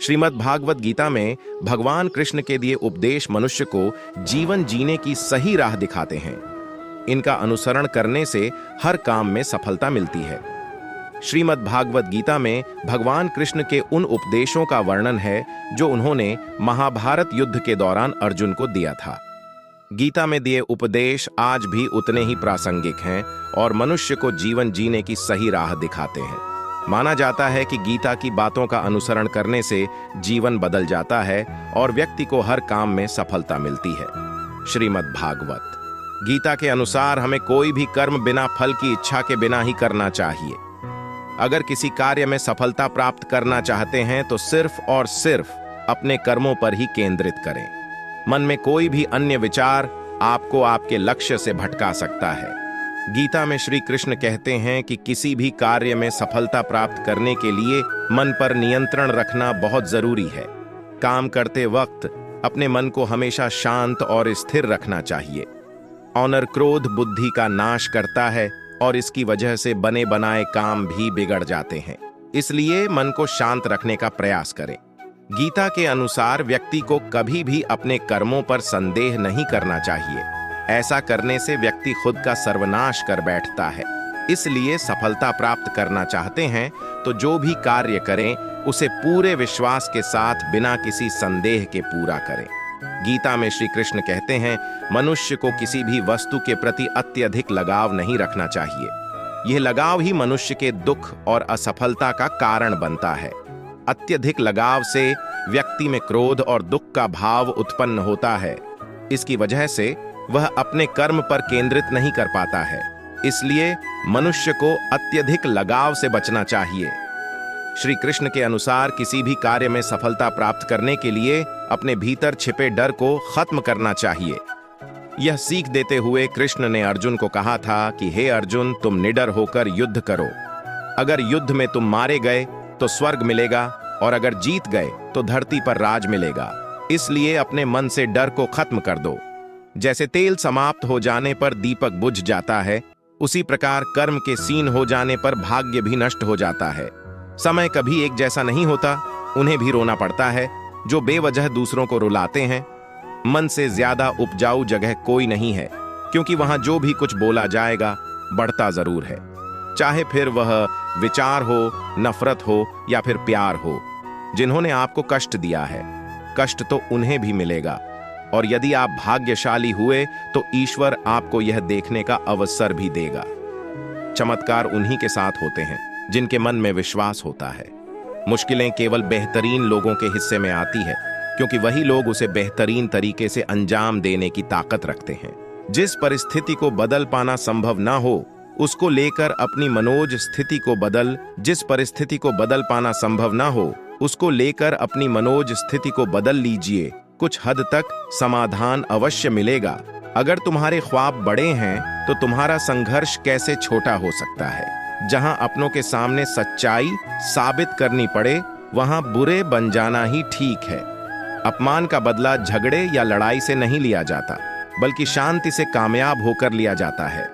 श्रीमद् भागवत गीता में भगवान कृष्ण के दिए उपदेश मनुष्य को जीवन जीने की सही राह दिखाते हैं। इनका अनुसरण करने से हर काम में सफलता मिलती है। श्रीमद् भागवत गीता में भगवान कृष्ण के उन उपदेशों का वर्णन है जो उन्होंने महाभारत युद्ध के दौरान अर्जुन को दिया था। गीता में दिए उपदेश आज भी उतने ही प्रासंगिक हैं और मनुष्य को जीवन जीने की सही राह दिखाते हैं। माना जाता है कि गीता की बातों का अनुसरण करने से जीवन बदल जाता है और व्यक्ति को हर काम में सफलता मिलती है। श्रीमद् भागवत गीता के अनुसार हमें कोई भी कर्म बिना फल की इच्छा के बिना ही करना चाहिए। अगर किसी कार्य में सफलता प्राप्त करना चाहते हैं तो सिर्फ और सिर्फ अपने कर्मों पर ही केंद्रित करें। मन में कोई भी अन्य विचार आपको आपके लक्ष्य से भटका सकता है। गीता में श्री कृष्ण कहते हैं कि किसी भी कार्य में सफलता प्राप्त करने के लिए मन पर नियंत्रण रखना बहुत जरूरी है। काम करते वक्त अपने मन को हमेशा शांत और स्थिर रखना चाहिए। ऑनर क्रोध बुद्धि का नाश करता है और इसकी वजह से बने बनाए काम भी बिगड़ जाते हैं। इसलिए मन को शांत रखने का प्रयास करें। गीता के अनुसार व्यक्ति को कभी भी अपने कर्मों पर संदेह नहीं करना चाहिए। ऐसा करने से व्यक्ति खुद का सर्वनाश कर बैठता है। इसलिए सफलता प्राप्त करना चाहते हैं तो जो भी कार्य करें उसे पूरे विश्वास के साथ बिना किसी संदेह के पूरा करें। गीता में श्री कृष्ण कहते हैं, मनुष्य को किसी भी वस्तु के प्रति अत्यधिक लगाव नहीं रखना चाहिए। यह लगाव ही मनुष्य के दुख और असफलता का कारण बनता है। अत्यधिक लगाव से व्यक्ति में क्रोध और दुख का भाव उत्पन्न होता है। इसकी वजह से वह अपने कर्म पर केंद्रित नहीं कर पाता है। इसलिए मनुष्य को अत्यधिक लगाव से बचना चाहिए। श्री कृष्ण के अनुसार किसी भी कार्य में सफलता प्राप्त करने के लिए अपने भीतर छिपे डर को खत्म करना चाहिए। यह सीख देते हुए कृष्ण ने अर्जुन को कहा था कि हे अर्जुन, तुम निडर होकर युद्ध करो। अगर युद्ध में तुम मारे गए तो स्वर्ग मिलेगा और अगर जीत गए तो धरती पर राज मिलेगा। इसलिए अपने मन से डर को खत्म कर दो। जैसे तेल समाप्त हो जाने पर दीपक बुझ जाता है, उसी प्रकार कर्म के सीन हो जाने पर भाग्य भी नष्ट हो जाता है। समय कभी एक जैसा नहीं होता, उन्हें भी रोना पड़ता है जो बेवजह दूसरों को रुलाते हैं। मन से ज्यादा उपजाऊ जगह कोई नहीं है, क्योंकि वहां जो भी कुछ बोला जाएगा बढ़ता जरूर है। चाहे फिर वह विचार हो, नफरत हो या फिर प्यार हो। जिन्होंने आपको कष्ट दिया है, कष्ट तो उन्हें भी मिलेगा। और यदि आप भाग्यशाली हुए तो ईश्वर आपको यह देखने का अवसर भी देगा। चमत्कार उन्हीं के साथ होते हैं जिनके मन में विश्वास होता है। मुश्किलें केवल बेहतरीन लोगों के हिस्से में आती है, क्योंकि वही लोग उसे बेहतरीन तरीके से अंजाम देने की ताकत रखते हैं। जिस परिस्थिति को बदल पाना संभव ना हो, उसको लेकर अपनी मनोज स्थिति को जिस परिस्थिति को बदल पाना संभव ना हो, उसको लेकर अपनी मनोज स्थिति को बदल लीजिए। कुछ हद तक समाधान अवश्य मिलेगा। अगर तुम्हारे ख्वाब बड़े हैं तो तुम्हारा संघर्ष कैसे छोटा हो सकता है। जहां अपनों के सामने सच्चाई साबित करनी पड़े, वहां बुरे बन जाना ही ठीक है। अपमान का बदला झगड़े या लड़ाई से नहीं लिया जाता, बल्कि शांति से कामयाब होकर लिया जाता है।